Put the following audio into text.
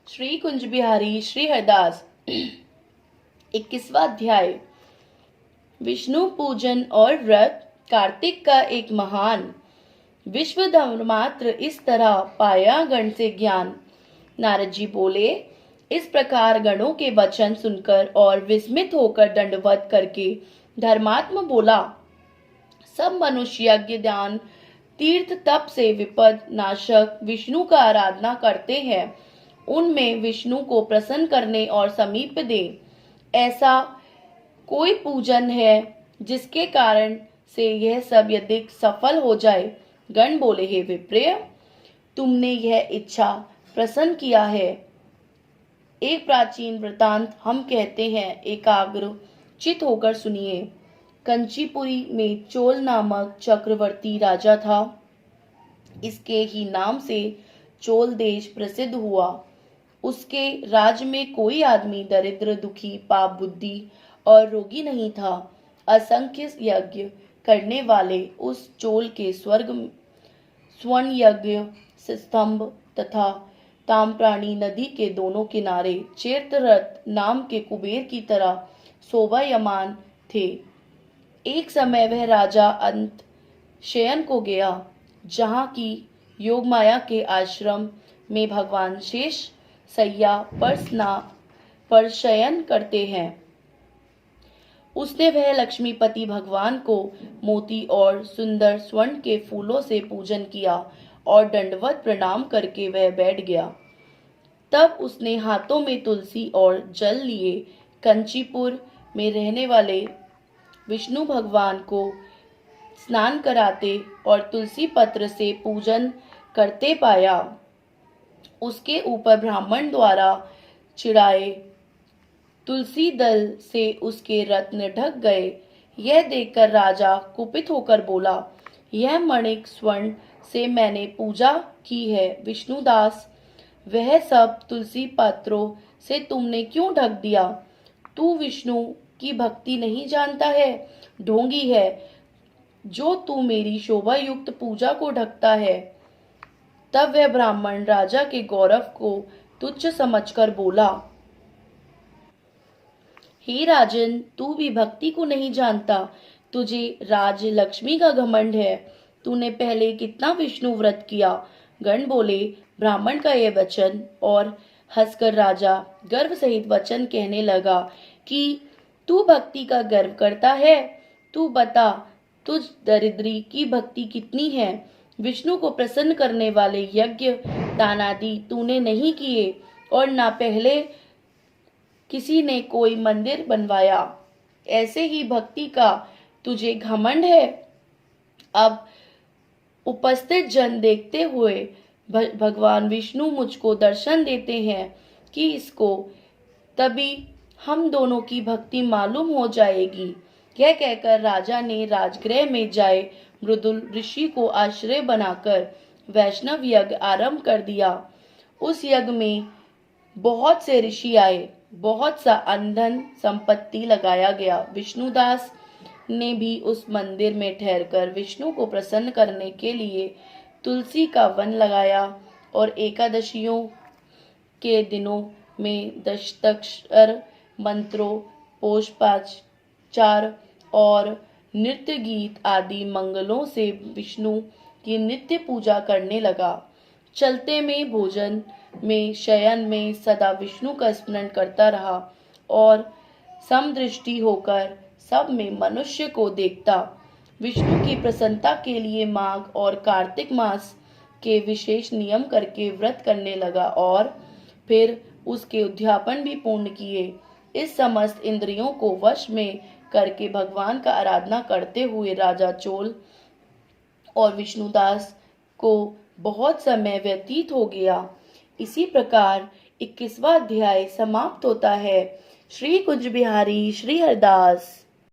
श्री कुंज बिहारी श्री हरदास। 21वां अध्याय। विष्णु पूजन और व्रत। कार्तिक का एक महान विश्व धर्मात्र इस तरह पाया गण से ज्ञान। नारद जी बोले, इस प्रकार गणों के वचन सुनकर और विस्मित होकर दंडवत करके धर्मात्मा बोला, सब मनुष्य यज्ञ दान तीर्थ तप से विपद नाशक विष्णु का आराधना करते हैं, उनमें विष्णु को प्रसन्न करने और समीप दे ऐसा कोई पूजन है जिसके कारण से यह सब यदि सफल हो जाए। गण बोले, हे विप्रिय, तुमने यह इच्छा प्रसन्न किया है। एक प्राचीन वृतांत हम कहते हैं, एकाग्र चित होकर सुनिए। कंचीपुरी में चोल नामक चक्रवर्ती राजा था। इसके ही नाम से चोल देश प्रसिद्ध हुआ। उसके राज में कोई आदमी दरिद्र दुखी पाप बुद्धि और रोगी नहीं था। असंख्य यज्ञ करने वाले उस चोल के स्वर्ण यज्ञ स्तंभ तथा ताम्रपाणी नदी के दोनों किनारे चेतरथ नाम के कुबेर की तरह शोभायमान थे। एक समय वह राजा अंत शयन को गया, जहाँ की योगमाया के आश्रम में भगवान शेष सैया पर शयन करते हैं। उसने वह लक्ष्मीपति भगवान को मोती और सुंदर स्वर्ण के फूलों से पूजन किया और दंडवत प्रणाम करके वह बैठ गया। तब उसने हाथों में तुलसी और जल लिए कंचीपुर में रहने वाले विष्णु भगवान को स्नान कराते और तुलसी पत्र से पूजन करते पाया। उसके ऊपर ब्राह्मण द्वारा चिड़ाए तुलसी दल से उसके रत्न ढक गए। यह देखकर राजा कुपित होकर बोला, यह मणिक स्वर्ण से मैंने पूजा की है विष्णुदास, वह सब तुलसी पत्रों से तुमने क्यों ढक दिया? तू विष्णु की भक्ति नहीं जानता है, ढोंगी है, जो तू मेरी शोभा युक्त पूजा को ढकता है। तब वह ब्राह्मण राजा के गौरव को तुच्छ समझकर बोला, हे राजन, तू भी भक्ति को नहीं जानता, तुझे राज लक्ष्मी का घमंड है। तूने पहले कितना विष्णु व्रत किया? गण बोले, ब्राह्मण का यह वचन और हंसकर राजा गर्व सहित वचन कहने लगा कि तू भक्ति का गर्व करता है। तू बता, तुझ दरिद्री की भक्ति कितनी है? विष्णु को प्रसन्न करने वाले यज्ञ दानादि तूने नहीं किए और ना पहले किसी ने कोई मंदिर बनवाया। ऐसे ही भक्ति का तुझे घमंड है। अब उपस्थित जन देखते हुए भगवान विष्णु मुझको दर्शन देते हैं कि इसको तभी हम दोनों की भक्ति मालूम हो जाएगी। यह कहकर राजा ने राजगृह में जाए मृदुल ऋषि को आश्रय बनाकर वैष्णव यज्ञ आरंभ कर दिया। उस यज्ञ में बहुत से ऋषि आए, बहुत सा अंधन संपत्ति लगाया गया। विष्णुदास ने भी उस मंदिर में ठहरकर विष्णु को प्रसन्न करने के लिए तुलसी का वन लगाया और एकादशियों के दिनों में दशाक्षर मंत्रों, पुष्पाचार और नृत्य गीत आदि मंगलों से विष्णु की नित्य पूजा करने लगा। चलते में, भोजन में, शयन में सदा विष्णु का स्मरण करता रहा और समदृष्टि होकर सब में मनुष्य को देखता। विष्णु की प्रसन्नता के लिए माघ और कार्तिक मास के विशेष नियम करके व्रत करने लगा और फिर उसके उद्यापन भी पूर्ण किए। इस समस्त इंद्रियों को वश में करके भगवान का आराधना करते हुए राजा चोल और विष्णुदास को बहुत समय व्यतीत हो गया। इसी प्रकार 21वां अध्याय समाप्त होता है। श्री कुंज बिहारी श्री हरदास।